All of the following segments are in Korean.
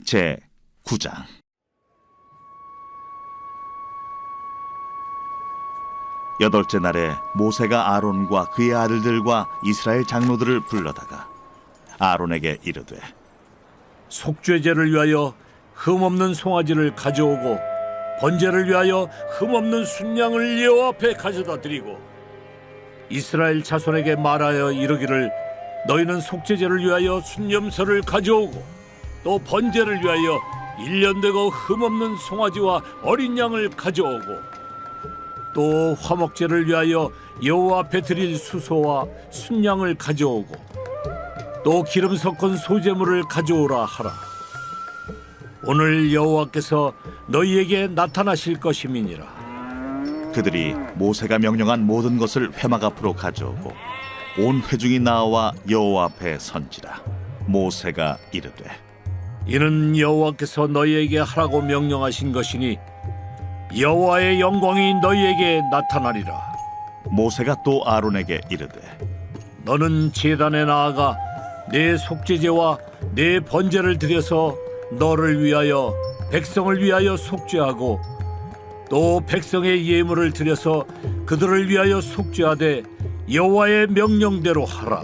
제 9장. 여덟째 날에 모세가 아론과 그의 아들들과 이스라엘 장로들을 불러다가 아론에게 이르되, 속죄제를 위하여 흠없는 송아지를 가져오고 번제를 위하여 흠없는 순양을 여호와 앞에 가져다 드리고 이스라엘 자손에게 말하여 이르기를, 너희는 속죄제를 위하여 순염소를 가져오고 또 번제를 위하여 1년 되고 흠없는 송아지와 어린 양을 가져오고 또 화목제를 위하여 여호와 앞에 드릴 수소와 순양을 가져오고 또 기름 섞은 소제물을 가져오라 하라. 오늘 여호와께서 너희에게 나타나실 것임이니라. 그들이 모세가 명령한 모든 것을 회막 앞으로 가져오고 온 회중이 나와 여호와 앞에 선지라. 모세가 이르되, 이는 여호와께서 너희에게 하라고 명령하신 것이니 여호와의 영광이 너희에게 나타나리라. 모세가 또 아론에게 이르되, 너는 제단에 나아가 내 속죄제와 내 번제를 드려서 너를 위하여 백성을 위하여 속죄하고 또 백성의 예물을 드려서 그들을 위하여 속죄하되 여호와의 명령대로 하라.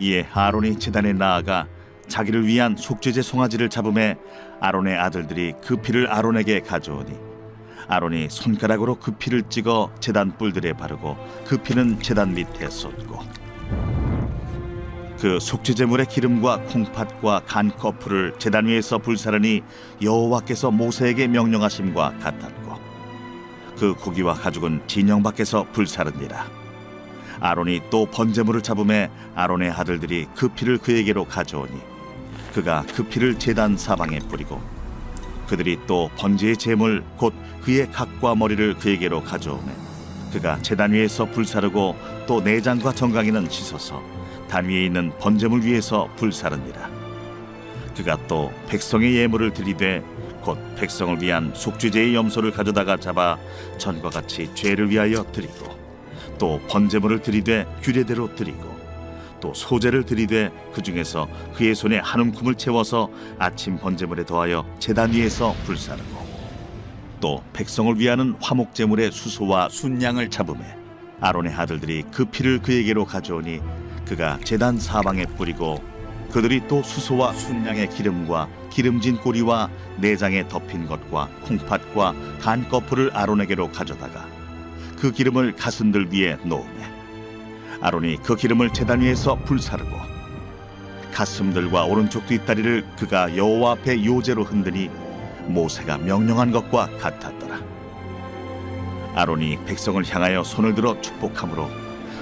이에 아론이 제단에 나아가 자기를 위한 속죄제 송아지를 잡음에 아론의 아들들이 그 피를 아론에게 가져오니 아론이 손가락으로 그 피를 찍어 제단 뿔들에 바르고 그 피는 제단 밑에 쏟고 그 속죄제물의 기름과 콩팥과 간 거풀을 제단 위에서 불사르니 여호와께서 모세에게 명령하심과 같았고 그 고기와 가죽은 진영 밖에서 불사르니라. 아론이 또 번제물을 잡음에 아론의 아들들이 그 피를 그에게로 가져오니 그가 그 피를 제단 사방에 뿌리고 그들이 또 번제의 제물 곧 그의 각과 머리를 그에게로 가져오매 그가 제단 위에서 불사르고 또 내장과 정강이는 씻어서 단 위에 있는 번제물 위에서 불사르니라. 그가 또 백성의 예물을 드리되 곧 백성을 위한 속죄제의 염소를 가져다가 잡아 전과 같이 죄를 위하여 드리고 또 번제물을 드리되 규례대로 드리고 또 소제를 드리되 그 중에서 그의 손에 한 움큼을 채워서 아침 번제물에 더하여 제단 위에서 불사르고 또 백성을 위하는 화목제물의 수소와 순양을 잡음에 아론의 아들들이 그 피를 그에게로 가져오니 그가 제단 사방에 뿌리고 그들이 또 수소와 순양의 기름과 기름진 꼬리와 내장에 덮인 것과 콩팥과 간 거풀을 아론에게로 가져다가 그 기름을 가슴들 위에 놓으매 아론이 그 기름을 제단 위에서 불사르고 가슴들과 오른쪽 뒷다리를 그가 여호와 앞에 요제로 흔드니 모세가 명령한 것과 같았더라. 아론이 백성을 향하여 손을 들어 축복함으로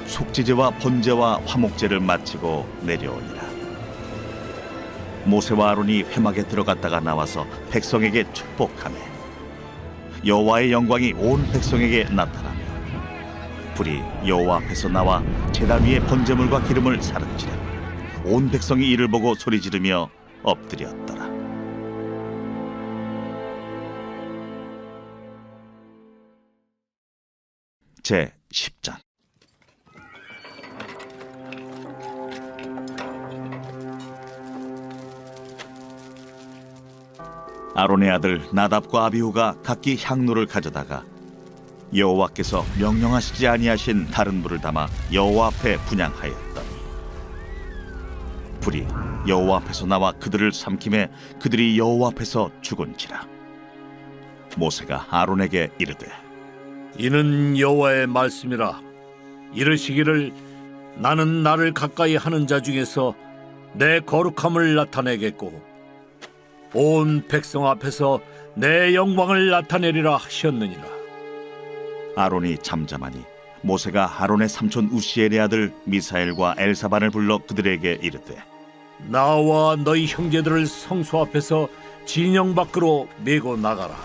속죄제와 번제와 화목제를 마치고 내려오니라. 모세와 아론이 회막에 들어갔다가 나와서 백성에게 축복하매 여호와의 영광이 온 백성에게 나타나며 불이 여호와 앞에서 나와 제단 위에 번제물과 기름을 사른지라. 온 백성이 이를 보고 소리 지르며 엎드렸더라. 제 10장. 아론의 아들 나답과 아비후가 각기 향로를 가져다가 여호와께서 명령하시지 아니하신 다른 불을 담아 여호와 앞에 분향하였더니 불이 여호와 앞에서 나와 그들을 삼킴에 그들이 여호와 앞에서 죽은지라. 모세가 아론에게 이르되, 이는 여호와의 말씀이라. 이르시기를, 나는 나를 가까이 하는 자 중에서 내 거룩함을 나타내겠고 온 백성 앞에서 내 영광을 나타내리라 하셨느니라. 아론이 잠잠하니 모세가 아론의 삼촌 우시엘의 아들 미사엘과 엘사반을 불러 그들에게 이르되, 나와 너희 형제들을 성소 앞에서 진영 밖으로 메고 나가라.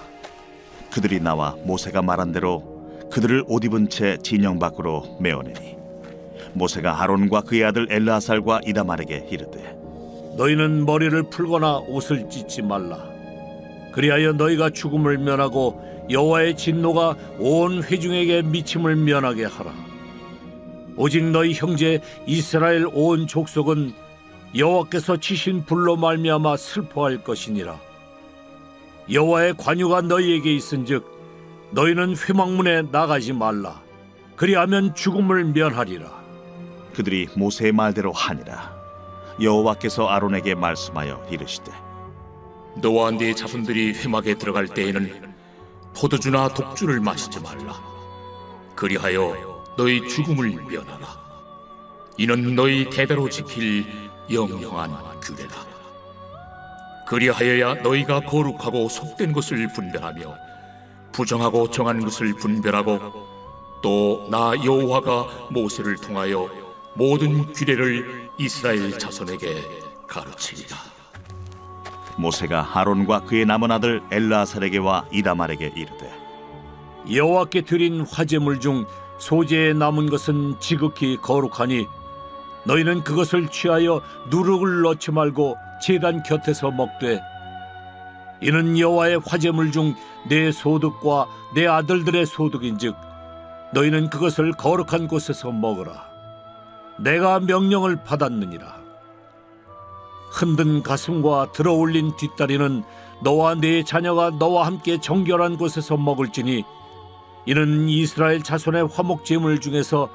그들이 나와 모세가 말한 대로 그들을 옷 입은 채 진영 밖으로 메어내니 모세가 아론과 그의 아들 엘르아살과 이다말에게 이르되, 너희는 머리를 풀거나 옷을 찢지 말라. 그리하여 너희가 죽음을 면하고 여호와의 진노가 온 회중에게 미침을 면하게 하라. 오직 너희 형제 이스라엘 온 족속은 여호와께서 치신 불로 말미암아 슬퍼할 것이니라. 여호와의 관유가 너희에게 있은즉 너희는 회막문에 나가지 말라. 그리하면 죽음을 면하리라. 그들이 모세의 말대로 하니라. 여호와께서 아론에게 말씀하여 이르시되 너와 네 자손들이 회막에 들어갈 때에는 포도주나 독주를 마시지 말라. 그리하여 너희 죽음을 면하라. 이는 너희 대대로 지킬 영영한 규례라. 그리하여야 너희가 거룩하고 속된 것을 분별하며 부정하고 정한 것을 분별하고 또 나 여호와가 모세를 통하여 모든 규례를 이스라엘 자손에게 가르치리라. 모세가 아론과 그의 남은 아들 엘르아살에게와 이다말에게 이르되 여호와께 드린 화제물 중 소재에 남은 것은 지극히 거룩하니 너희는 그것을 취하여 누룩을 넣지 말고 제단 곁에서 먹되 이는 여호와의 화제물 중 내 소득과 내 아들들의 소득인즉 너희는 그것을 거룩한 곳에서 먹으라. 내가 명령을 받았느니라. 흔든 가슴과 들어올린 뒷다리는 너와 네 자녀가 너와 함께 정결한 곳에서 먹을지니 이는 이스라엘 자손의 화목제물 중에서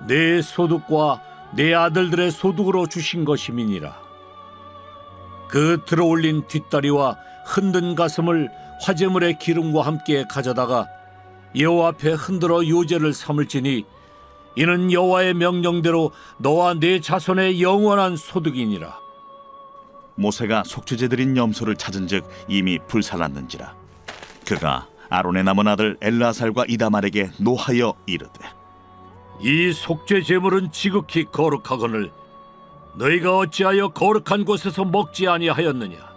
내 소득과 내 아들들의 소득으로 주신 것임이니라. 그 들어올린 뒷다리와 흔든 가슴을 화제물의 기름과 함께 가져다가 여호와 앞에 흔들어 요제를 삼을지니 이는 여호와의 명령대로 너와 네 자손의 영원한 소득이니라. 모세가 속죄제 드린 염소를 찾은즉 이미 불살랐는지라. 그가 아론의 남은 아들 엘르아살과 이다말에게 노하여 이르되 이 속죄 제물은 지극히 거룩하거늘 너희가 어찌하여 거룩한 곳에서 먹지 아니하였느냐.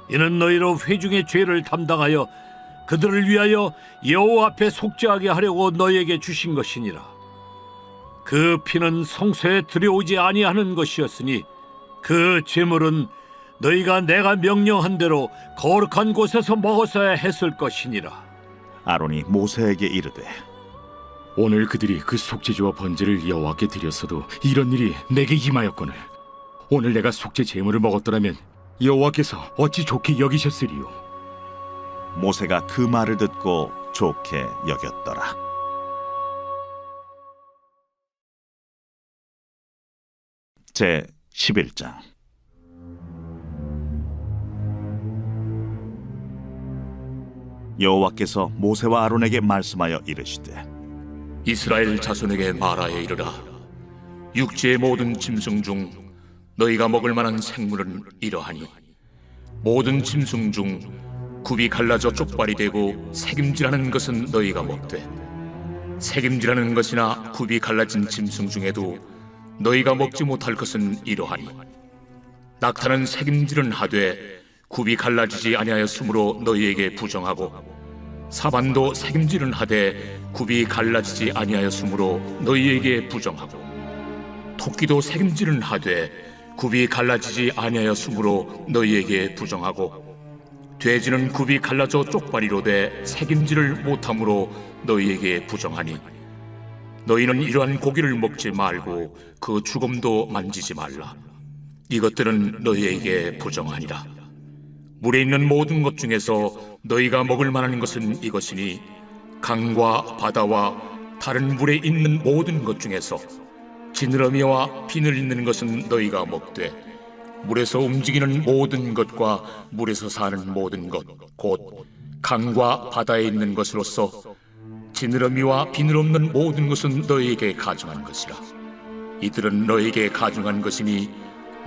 이는 너희로 회중의 죄를 담당하여 그들을 위하여 여호와 앞에 속죄하게 하려고 너희에게 주신 것이니라. 그 피는 성소에 들여오지 아니하는 것이었으니 그 제물은 너희가 내가 명령한 대로 거룩한 곳에서 먹었어야 했을 것이니라. 아론이 모세에게 이르되 오늘 그들이 그 속죄제와 번제를 여호와께 드렸어도 이런 일이 내게 임하였거늘 오늘 내가 속죄 제물을 먹었더라면 여호와께서 어찌 좋게 여기셨으리요. 모세가 그 말을 듣고 좋게 여겼더라. 제 11장. 여호와께서 모세와 아론에게 말씀하여 이르시되 이스라엘 자손에게 말하여 이르라. 육지의 모든 짐승 중 너희가 먹을 만한 생물은 이러하니 모든 짐승 중 굽이 갈라져 쪽발이 되고 새김질하는 것은 너희가 먹되 새김질하는 것이나 굽이 갈라진 짐승 중에도 너희가 먹지 못할 것은 이러하니 낙타는 새김질은 하되 굽이 갈라지지 아니하였으므로 너희에게 부정하고 사반도 새김질은 하되 굽이 갈라지지 아니하였으므로 너희에게 부정하고 토끼도 새김질은 하되 굽이 갈라지지 아니하였으므로 너희에게 부정하고 돼지는 굽이 갈라져 쪽발이로되 새김질을 못함으로 너희에게 부정하니 너희는 이러한 고기를 먹지 말고 그 죽음도 만지지 말라. 이것들은 너희에게 부정하니라. 물에 있는 모든 것 중에서 너희가 먹을 만한 것은 이것이니 강과 바다와 다른 물에 있는 모든 것 중에서 지느러미와 비늘 있는 것은 너희가 먹되 물에서 움직이는 모든 것과 물에서 사는 모든 것 곧 강과 바다에 있는 것으로서 지느러미와 비늘 없는 모든 것은 너희에게 가증한 것이라. 이들은 너희에게 가증한 것이니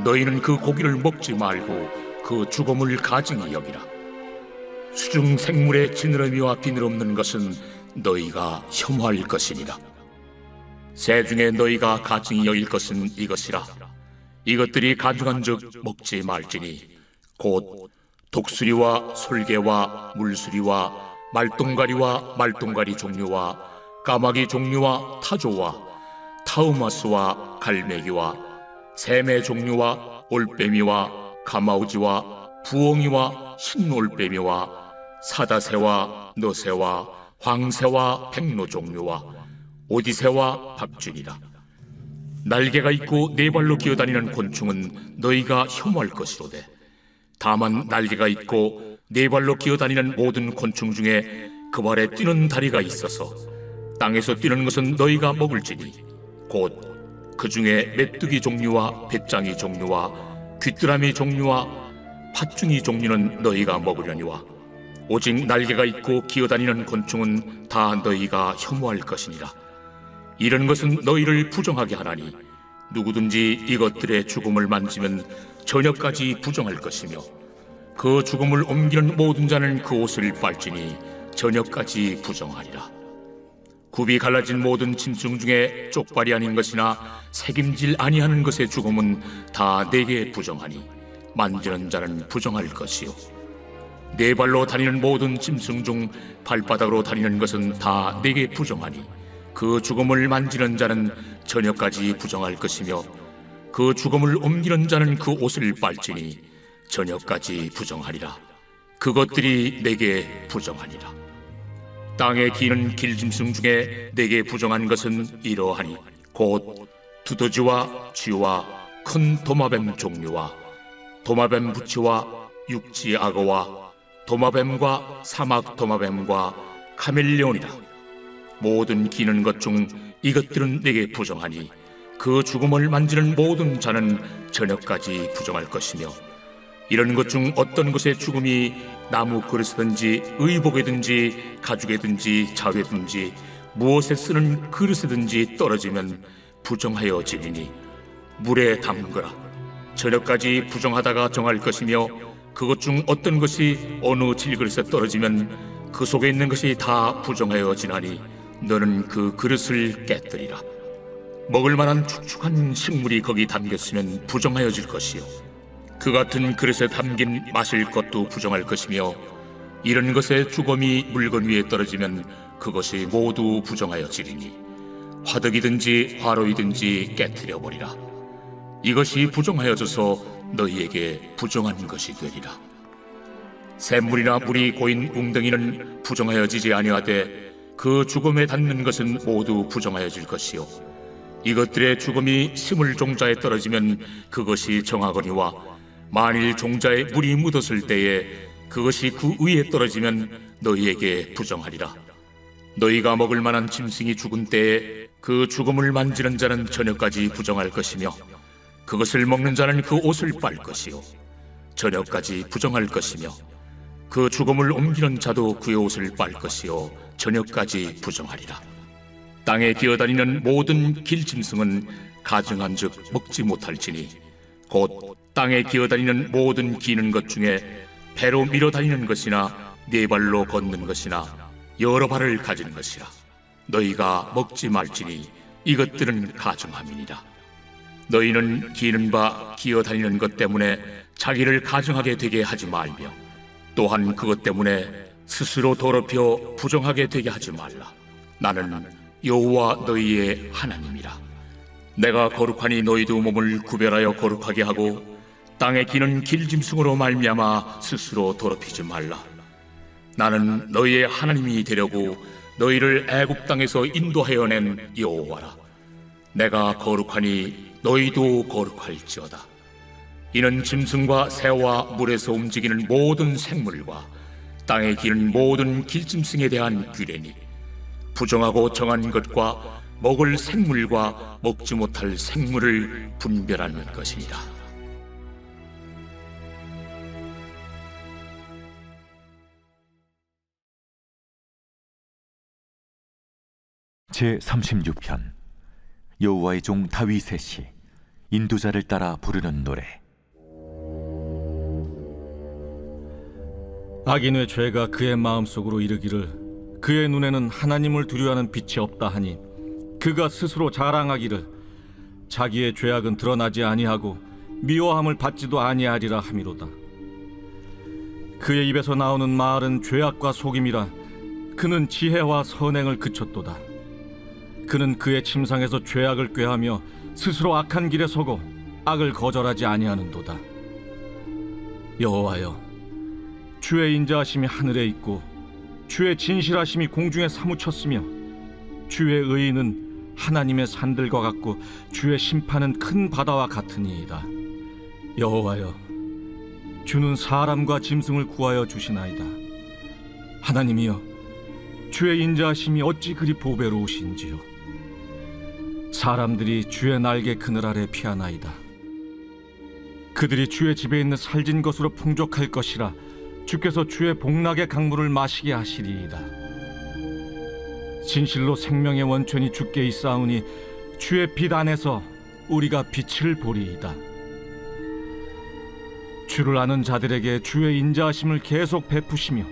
너희는 그 고기를 먹지 말고 그 죽음을 가증히 여기라. 수중 생물의 지느러미와 비늘 없는 것은 너희가 혐오할 것이니라. 새 중에 너희가 가증히 여길 것은 이것이라. 이것들이 가증한즉 먹지 말지니 곧 독수리와 솔개와 물수리와 말똥가리와 말똥가리 종류와 까마귀 종류와 타조와 타우마스와 갈매기와 샘의 종류와 올빼미와 가마우지와 부엉이와 흰올빼미와 사다새와 너새와 황새와 백로 종류와 오디새와 박쥐니라. 날개가 있고 네 발로 기어다니는 곤충은 너희가 혐오할 것이로되 다만 날개가 있고 네 발로 기어다니는 모든 곤충 중에 그 발에 뛰는 다리가 있어서 땅에서 뛰는 것은 너희가 먹을지니 곧 그 중에 메뚜기 종류와 배짱이 종류와 귀뚜라미 종류와 팥중이 종류는 너희가 먹으려니와 오직 날개가 있고 기어다니는 곤충은 다 너희가 혐오할 것이니라. 이런 것은 너희를 부정하게 하나니 누구든지 이것들의 죽음을 만지면 저녁까지 부정할 것이며 그 죽음을 옮기는 모든 자는 그 옷을 빨지니 저녁까지 부정하리라. 굽이 갈라진 모든 짐승 중에 쪽발이 아닌 것이나 새김질 아니하는 것의 죽음은 다 내게 부정하니 만지는 자는 부정할 것이요 네 발로 다니는 모든 짐승 중 발바닥으로 다니는 것은 다 내게 부정하니 그 죽음을 만지는 자는 저녁까지 부정할 것이며 그 죽음을 옮기는 자는 그 옷을 빨지니 저녁까지 부정하리라. 그것들이 내게 부정하니라. 땅에 기는 길짐승 중에 내게 부정한 것은 이러하니 곧 두더지와 쥐와 큰 도마뱀 종류와 도마뱀 부치와 육지 악어와 도마뱀과 사막 도마뱀과 카멜레온이라. 모든 기는 것 중 이것들은 내게 부정하니 그 죽음을 만지는 모든 자는 저녁까지 부정할 것이며 이런 것 중 어떤 것의 죽음이 나무 그릇이든지 의복이든지 가죽이든지 자회든지 무엇에 쓰는 그릇이든지 떨어지면 부정하여 지리니 물에 담그라. 저녁까지 부정하다가 정할 것이며 그것 중 어떤 것이 어느 질그릇에 떨어지면 그 속에 있는 것이 다 부정하여 지나니 너는 그 그릇을 깨뜨리라. 먹을 만한 축축한 식물이 거기 담겼으면 부정하여질 것이요 그 같은 그릇에 담긴 마실 것도 부정할 것이며 이런 것의 주검이 물건 위에 떨어지면 그것이 모두 부정하여지리니 화덕이든지 화로이든지 깨뜨려 버리라. 이것이 부정하여져서 너희에게 부정한 것이 되리라. 샘물이나 물이 고인 웅덩이는 부정하여지지 아니하되 그 죽음에 닿는 것은 모두 부정하여질 것이요 이것들의 죽음이 심을 종자에 떨어지면 그것이 정하거니와 만일 종자에 물이 묻었을 때에 그것이 그 위에 떨어지면 너희에게 부정하리라. 너희가 먹을 만한 짐승이 죽은 때에 그 죽음을 만지는 자는 저녁까지 부정할 것이며 그것을 먹는 자는 그 옷을 빨 것이요 저녁까지 부정할 것이며 그 죽음을 옮기는 자도 그의 옷을 빨 것이요 저녁까지 부정하리라. 땅에 기어다니는 모든 길짐승은 가증한즉 먹지 못할지니 곧 땅에 기어다니는 모든 기는 것 중에 배로 밀어다니는 것이나 네 발로 걷는 것이나 여러 발을 가진 것이라. 너희가 먹지 말지니 이것들은 가증함이니라. 너희는 기는 바 기어다니는 것 때문에 자기를 가증하게 되게 하지 말며 또한 그것 때문에 스스로 더럽혀 부정하게 되게 하지 말라. 나는 여호와 너희의 하나님이라. 내가 거룩하니 너희도 몸을 구별하여 거룩하게 하고 땅에 기는 길짐승으로 말미암아 스스로 더럽히지 말라. 나는 너희의 하나님이 되려고 너희를 애굽 땅에서 인도하여 낸 여호와라. 내가 거룩하니 너희도 거룩할지어다. 이는 짐승과 새와 물에서 움직이는 모든 생물과 땅에 기는 모든 길짐승에 대한 규례니 부정하고 정한 것과 먹을 생물과 먹지 못할 생물을 분별하는 것이니라. 제36편 여호와의 종 다윗의 시 인도자를 따라 부르는 노래. 악인의 죄가 그의 마음속으로 이르기를 그의 눈에는 하나님을 두려워하는 빛이 없다 하니 그가 스스로 자랑하기를 자기의 죄악은 드러나지 아니하고 미워함을 받지도 아니하리라 함이로다. 그의 입에서 나오는 말은 죄악과 속임이라. 그는 지혜와 선행을 그쳤도다. 그는 그의 침상에서 죄악을 꾀하며 스스로 악한 길에 서고 악을 거절하지 아니하는도다. 여호와여, 주의 인자하심이 하늘에 있고 주의 진실하심이 공중에 사무쳤으며 주의 의의는 하나님의 산들과 같고 주의 심판은 큰 바다와 같으니이다. 여호와여, 주는 사람과 짐승을 구하여 주시나이다. 하나님이여, 주의 인자하심이 어찌 그리 보배로우신지요. 사람들이 주의 날개 그늘 아래 피하나이다. 그들이 주의 집에 있는 살진 것으로 풍족할 것이라. 주께서 주의 복락의 강물을 마시게 하시리이다. 진실로 생명의 원천이 주께 있사오니 주의 빛 안에서 우리가 빛을 보리이다. 주를 아는 자들에게 주의 인자하심을 계속 베푸시며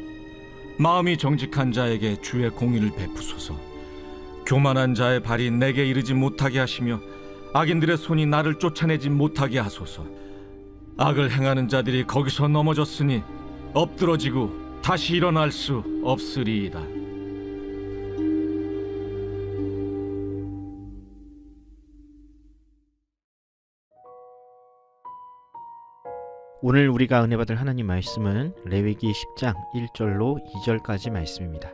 마음이 정직한 자에게 주의 공의를 베푸소서. 교만한 자의 발이 내게 이르지 못하게 하시며 악인들의 손이 나를 쫓아내지 못하게 하소서. 악을 행하는 자들이 거기서 넘어졌으니 엎드러지고 다시 일어날 수 없으리이다. 오늘 우리가 은혜 받을 하나님 말씀은 레위기 10장 1절로 2절까지 말씀입니다.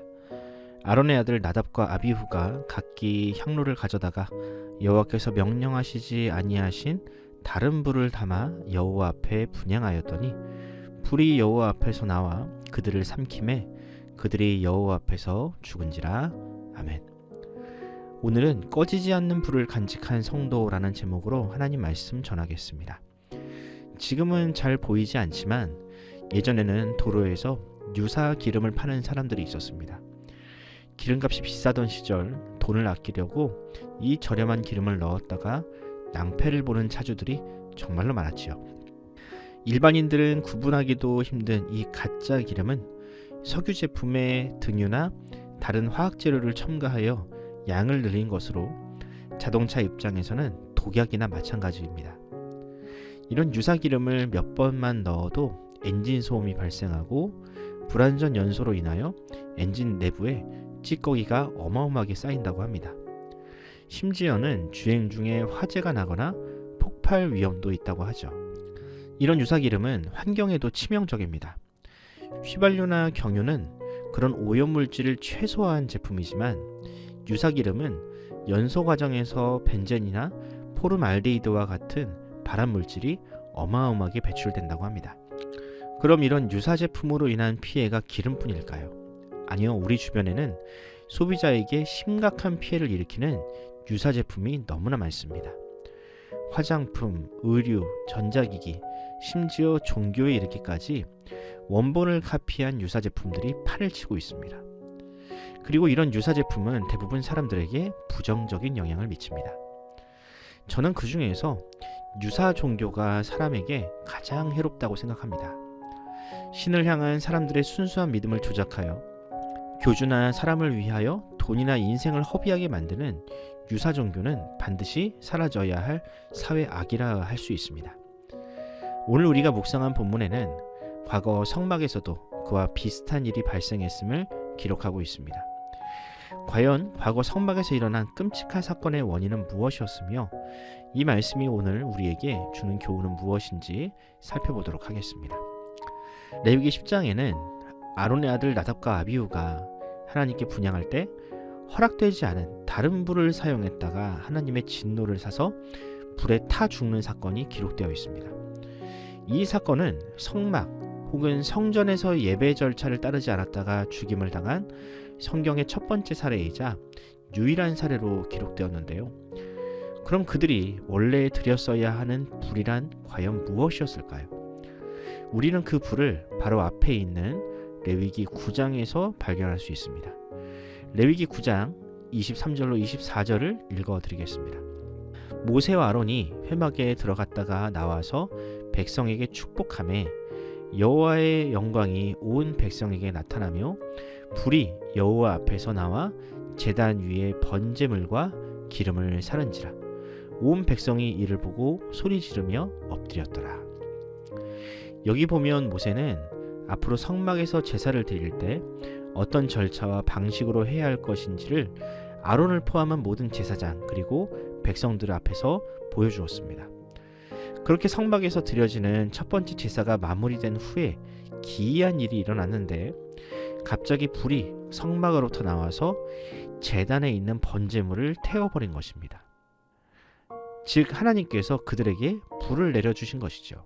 아론의 아들 나답과 아비후가 각기 향로를 가져다가 여호와께서 명령하시지 아니하신 다른 불을 담아 여호와 앞에 분향하였더니 불이 여호와 앞에서 나와 그들을 삼키매 그들이 여호와 앞에서 죽은지라. 아멘. 오늘은 꺼지지 않는 불을 간직한 성도라는 제목으로 하나님 말씀 전하겠습니다. 지금은 잘 보이지 않지만 예전에는 도로에서 유사 기름을 파는 사람들이 있었습니다. 기름값이 비싸던 시절 돈을 아끼려고 이 저렴한 기름을 넣었다가 낭패를 보는 차주들이 정말로 많았지요. 일반인들은 구분하기도 힘든 이 가짜 기름은 석유 제품에 등유나 다른 화학 재료를 첨가하여 양을 늘린 것으로 자동차 입장에서는 독약이나 마찬가지입니다. 이런 유사 기름을 몇 번만 넣어도 엔진 소음이 발생하고 불안전 연소로 인하여 엔진 내부에 찌꺼기가 어마어마하게 쌓인다고 합니다. 심지어는 주행 중에 화재가 나거나 폭발 위험도 있다고 하죠. 이런 유사 기름은 환경에도 치명적입니다. 휘발유나 경유는 그런 오염물질을 최소화한 제품이지만 유사 기름은 연소 과정에서 벤젠이나 포름알데히드와 같은 발암물질이 어마어마하게 배출된다고 합니다. 그럼 이런 유사 제품으로 인한 피해가 기름뿐일까요? 아니요, 우리 주변에는 소비자에게 심각한 피해를 일으키는 유사 제품이 너무나 많습니다. 화장품, 의류, 전자기기, 심지어 종교에 이르기까지 원본을 카피한 유사 제품들이 판을 치고 있습니다. 그리고 이런 유사 제품은 대부분 사람들에게 부정적인 영향을 미칩니다. 저는 그 중에서 유사 종교가 사람에게 가장 해롭다고 생각합니다. 신을 향한 사람들의 순수한 믿음을 조작하여 교주나 사람을 위하여 돈이나 인생을 허비하게 만드는 유사 종교는 반드시 사라져야 할 사회 악이라 할 수 있습니다. 오늘 우리가 묵상한 본문에는 과거 성막에서도 그와 비슷한 일이 발생했음을 기록하고 있습니다. 과연 과거 성막에서 일어난 끔찍한 사건의 원인은 무엇이었으며 이 말씀이 오늘 우리에게 주는 교훈은 무엇인지 살펴보도록 하겠습니다. 레위기 10장에는 아론의 아들 나답과 아비후가 하나님께 분향할 때 허락되지 않은 다른 불을 사용했다가 하나님의 진노를 사서 불에 타 죽는 사건이 기록되어 있습니다. 이 사건은 성막 혹은 성전에서 예배 절차를 따르지 않았다가 죽임을 당한 성경의 첫 번째 사례이자 유일한 사례로 기록되었는데요. 그럼 그들이 원래 드렸어야 하는 불이란 과연 무엇이었을까요? 우리는 그 불을 바로 앞에 있는 레위기 9장에서 발견할 수 있습니다. 레위기 9장 23절로 24절을 읽어드리겠습니다. 모세와 아론이 회막에 들어갔다가 나와서 백성에게 축복하매 여호와의 영광이 온 백성에게 나타나며 불이 여호와 앞에서 나와 제단 위에 번제물과 기름을 사른지라. 온 백성이 이를 보고 소리 지르며 엎드렸더라. 여기 보면 모세는 앞으로 성막에서 제사를 드릴 때 어떤 절차와 방식으로 해야 할 것인지를 아론을 포함한 모든 제사장 그리고 백성들 앞에서 보여주었습니다. 그렇게 성막에서 드려지는 첫 번째 제사가 마무리된 후에 기이한 일이 일어났는데 갑자기 불이 성막으로부터 나와서 제단에 있는 번제물을 태워버린 것입니다. 즉 하나님께서 그들에게 불을 내려주신 것이죠.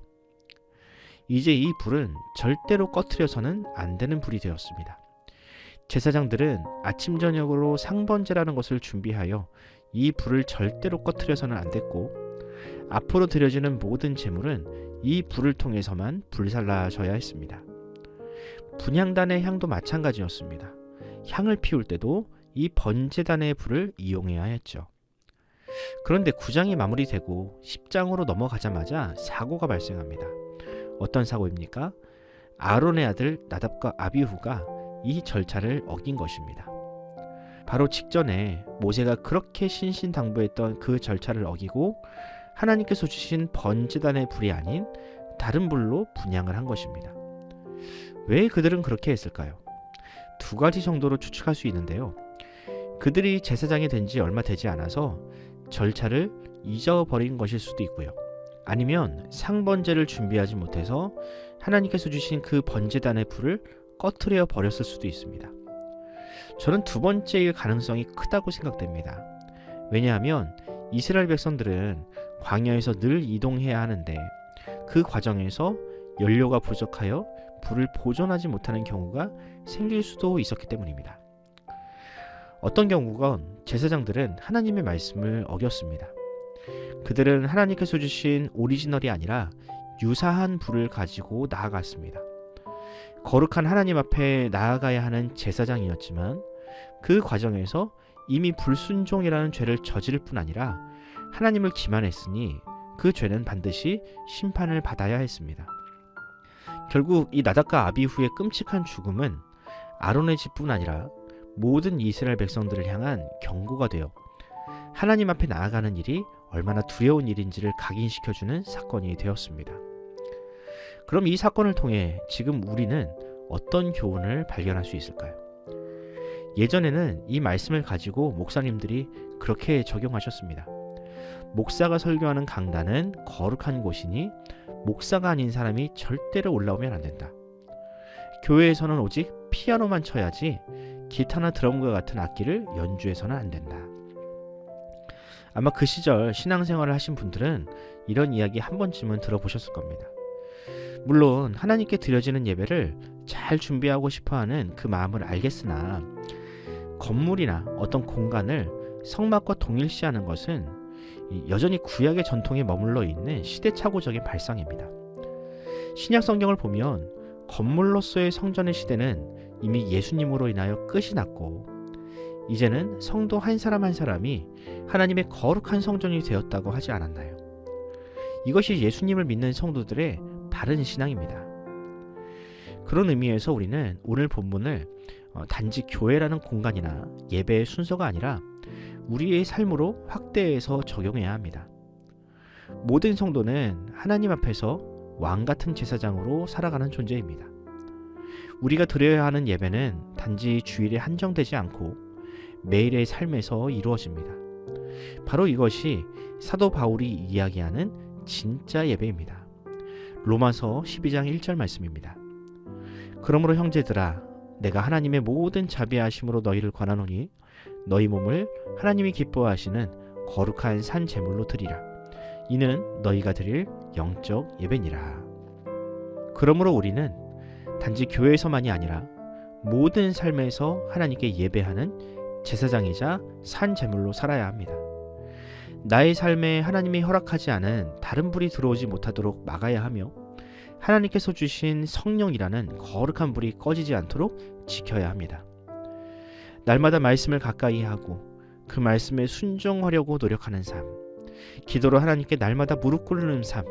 이제 이 불은 절대로 꺼트려서는 안 되는 불이 되었습니다. 제사장들은 아침 저녁으로 상번제라는 것을 준비하여 이 불을 절대로 꺼트려서는 안 됐고, 앞으로 드려지는 모든 제물은 이 불을 통해서만 불살라져야 했습니다. 분향단의 향도 마찬가지였습니다. 향을 피울 때도 이 번제단의 불을 이용해야 했죠. 그런데 9장이 마무리되고 10장으로 넘어가자마자 사고가 발생합니다. 어떤 사고입니까? 아론의 아들 나답과 아비후가 이 절차를 어긴 것입니다. 바로 직전에 모세가 그렇게 신신당부했던 그 절차를 어기고 하나님께서 주신 번제단의 불이 아닌 다른 불로 분향을 한 것입니다. 왜 그들은 그렇게 했을까요? 두 가지 정도로 추측할 수 있는데요. 그들이 제사장이 된 지 얼마 되지 않아서 절차를 잊어버린 것일 수도 있고요. 아니면 상번제를 준비하지 못해서 하나님께서 주신 그 번제단의 불을 꺼트려 버렸을 수도 있습니다. 저는 두 번째일 가능성이 크다고 생각됩니다. 왜냐하면 이스라엘 백성들은 광야에서 늘 이동해야 하는데 그 과정에서 연료가 부족하여 불을 보존하지 못하는 경우가 생길 수도 있었기 때문입니다. 어떤 경우건 제사장들은 하나님의 말씀을 어겼습니다. 그들은 하나님께서 주신 오리지널이 아니라 유사한 불을 가지고 나아갔습니다. 거룩한 하나님 앞에 나아가야 하는 제사장이었지만 그 과정에서 이미 불순종이라는 죄를 저지를 뿐 아니라 하나님을 기만했으니 그 죄는 반드시 심판을 받아야 했습니다. 결국 이 나답과 아비후의 끔찍한 죽음은 아론의 집뿐 아니라 모든 이스라엘 백성들을 향한 경고가 되어 하나님 앞에 나아가는 일이 얼마나 두려운 일인지를 각인시켜주는 사건이 되었습니다. 그럼 이 사건을 통해 지금 우리는 어떤 교훈을 발견할 수 있을까요? 예전에는 이 말씀을 가지고 목사님들이 그렇게 적용하셨습니다. 목사가 설교하는 강단은 거룩한 곳이니 목사가 아닌 사람이 절대로 올라오면 안 된다. 교회에서는 오직 피아노만 쳐야지 기타나 드럼과 같은 악기를 연주해서는 안 된다. 아마 그 시절 신앙생활을 하신 분들은 이런 이야기 한 번쯤은 들어보셨을 겁니다. 물론 하나님께 드려지는 예배를 잘 준비하고 싶어하는 그 마음을 알겠으나 건물이나 어떤 공간을 성막과 동일시하는 것은 여전히 구약의 전통에 머물러 있는 시대착오적인 발상입니다. 신약 성경을 보면 건물로서의 성전의 시대는 이미 예수님으로 인하여 끝이 났고 이제는 성도 한 사람 한 사람이 하나님의 거룩한 성전이 되었다고 하지 않았나요? 이것이 예수님을 믿는 성도들의 바른 신앙입니다. 그런 의미에서 우리는 오늘 본문을 단지 교회라는 공간이나 예배의 순서가 아니라 우리의 삶으로 확대해서 적용해야 합니다. 모든 성도는 하나님 앞에서 왕 같은 제사장으로 살아가는 존재입니다. 우리가 드려야 하는 예배는 단지 주일에 한정되지 않고 매일의 삶에서 이루어집니다. 바로 이것이 사도 바울이 이야기하는 진짜 예배입니다. 로마서 12장 1절 말씀입니다. 그러므로 형제들아 내가 하나님의 모든 자비하심으로 너희를 권하노니 너희 몸을 하나님이 기뻐하시는 거룩한 산 제물로 드리라. 이는 너희가 드릴 영적 예배니라. 그러므로 우리는 단지 교회에서만이 아니라 모든 삶에서 하나님께 예배하는 제사장이자 산 제물로 살아야 합니다. 나의 삶에 하나님이 허락하지 않은 다른 불이 들어오지 못하도록 막아야 하며 하나님께서 주신 성령이라는 거룩한 불이 꺼지지 않도록 지켜야 합니다. 날마다 말씀을 가까이 하고 그 말씀에 순종하려고 노력하는 삶, 기도로 하나님께 날마다 무릎 꿇는 삶,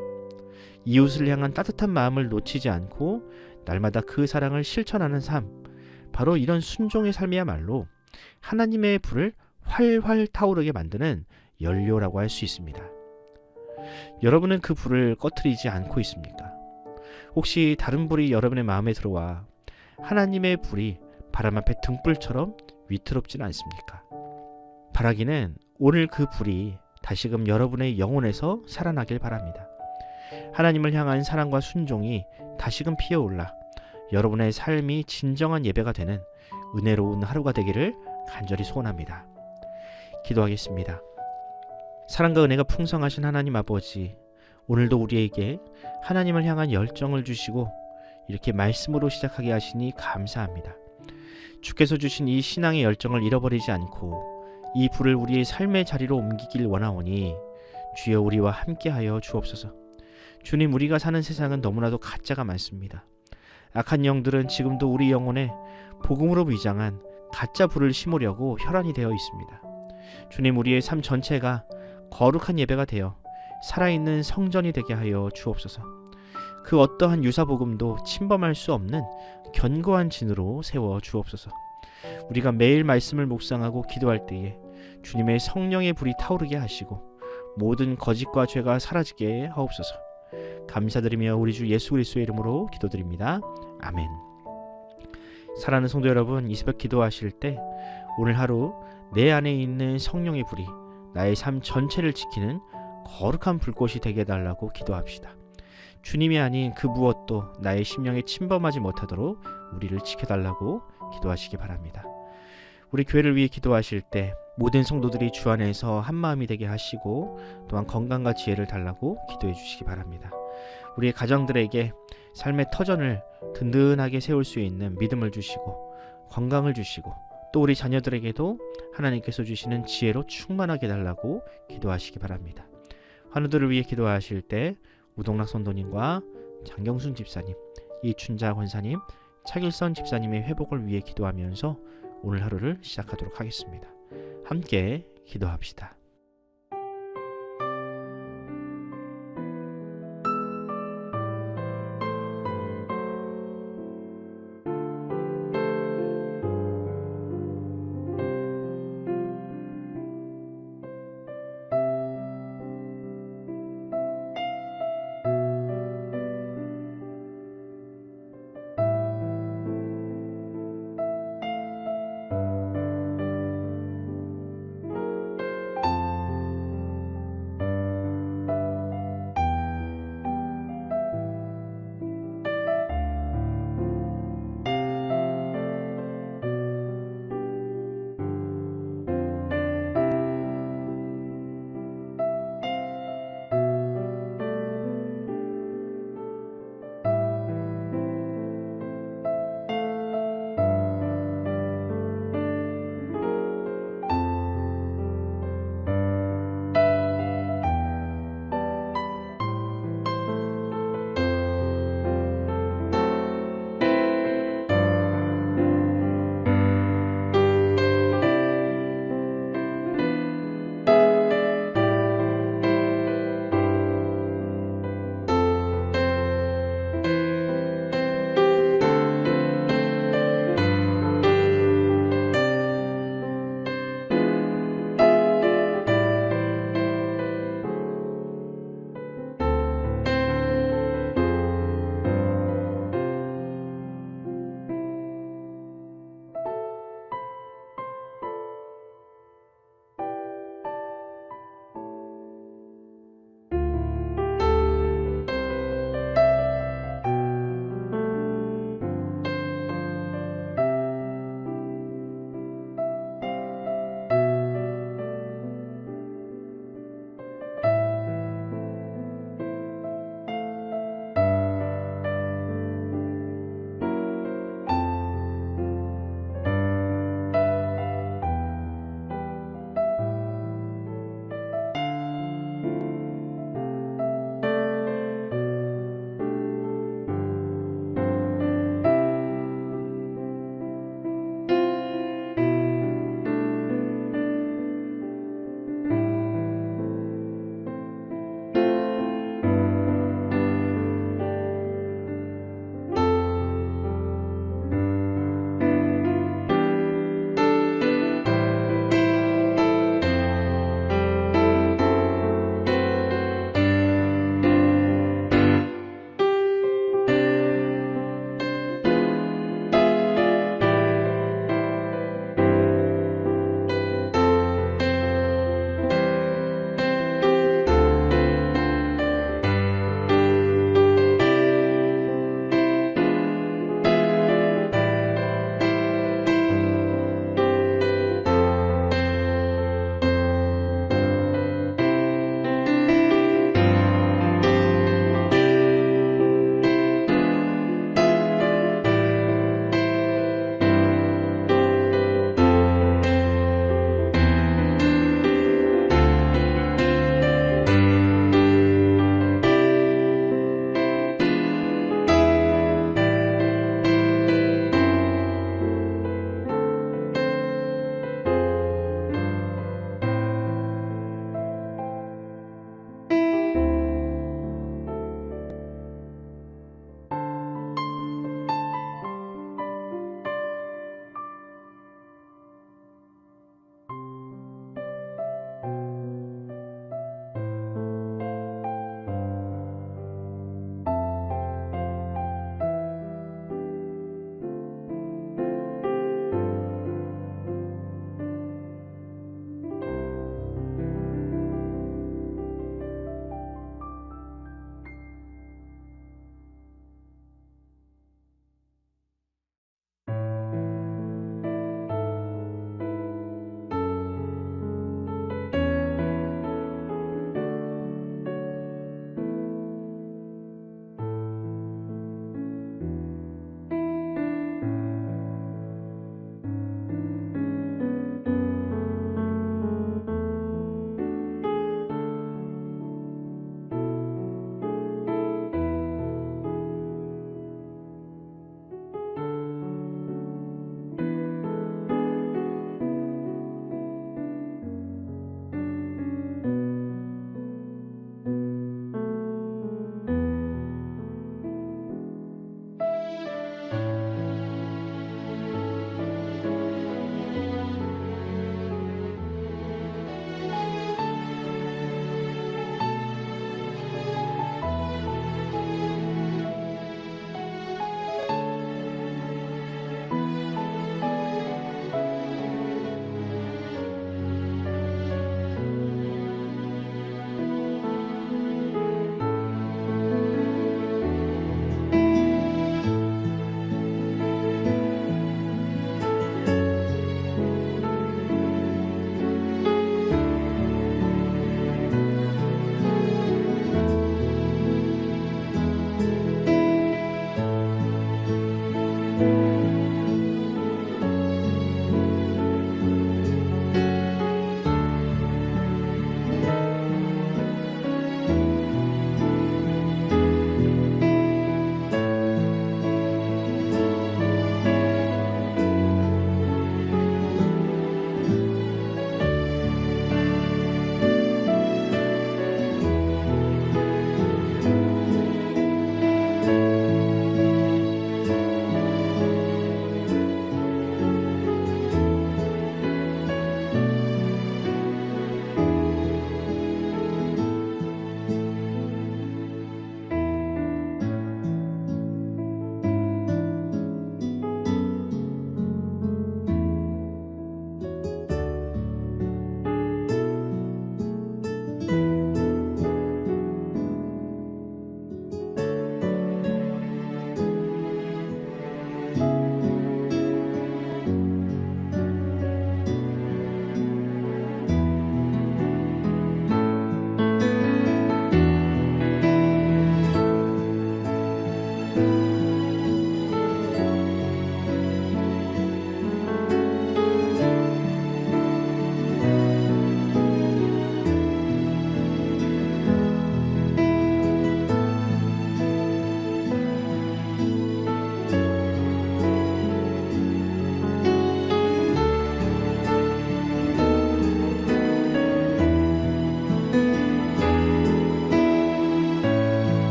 이웃을 향한 따뜻한 마음을 놓치지 않고 날마다 그 사랑을 실천하는 삶, 바로 이런 순종의 삶이야말로 하나님의 불을 활활 타오르게 만드는 연료라고 할 수 있습니다. 여러분은 그 불을 꺼트리지 않고 있습니까? 혹시 다른 불이 여러분의 마음에 들어와 하나님의 불이 바람 앞에 등불처럼 위태롭진 않습니까? 바라기는 오늘 그 불이 다시금 여러분의 영혼에서 살아나길 바랍니다. 하나님을 향한 사랑과 순종이 다시금 피어올라 여러분의 삶이 진정한 예배가 되는 은혜로운 하루가 되기를 간절히 소원합니다. 기도하겠습니다. 사랑과 은혜가 풍성하신 하나님 아버지, 오늘도 우리에게 하나님을 향한 열정을 주시고 이렇게 말씀으로 시작하게 하시니 감사합니다. 주께서 주신 이 신앙의 열정을 잃어버리지 않고 이 불을 우리의 삶의 자리로 옮기길 원하오니 주여 우리와 함께하여 주옵소서. 주님, 우리가 사는 세상은 너무나도 가짜가 많습니다. 악한 영들은 지금도 우리 영혼에 복음으로 위장한 가짜 불을 심으려고 혈안이 되어 있습니다. 주님, 우리의 삶 전체가 거룩한 예배가 되어 살아있는 성전이 되게 하여 주옵소서. 그 어떠한 유사복음도 침범할 수 없는 견고한 진으로 세워 주옵소서. 우리가 매일 말씀을 묵상하고 기도할 때에 주님의 성령의 불이 타오르게 하시고 모든 거짓과 죄가 사라지게 하옵소서. 감사드리며 우리 주 예수 그리스도의 이름으로 기도드립니다. 아멘. 사랑하는 성도 여러분, 이 새벽 기도하실 때 오늘 하루 내 안에 있는 성령의 불이 나의 삶 전체를 지키는 거룩한 불꽃이 되게 해달라고 기도합시다. 주님이 아닌 그 무엇도 나의 심령에 침범하지 못하도록 우리를 지켜달라고 기도하시기 바랍니다. 우리 교회를 위해 기도하실 때 모든 성도들이 주 안에서 한마음이 되게 하시고 또한 건강과 지혜를 달라고 기도해 주시기 바랍니다. 우리의 가정들에게 삶의 터전을 든든하게 세울 수 있는 믿음을 주시고 건강을 주시고 또 우리 자녀들에게도 하나님께서 주시는 지혜로 충만하게 달라고 기도하시기 바랍니다. 환우들을 위해 기도하실 때 우동락 선도님과 장경순 집사님, 이춘자 권사님, 차길선 집사님의 회복을 위해 기도하면서 오늘 하루를 시작하도록 하겠습니다. 함께 기도합시다. 있습니다.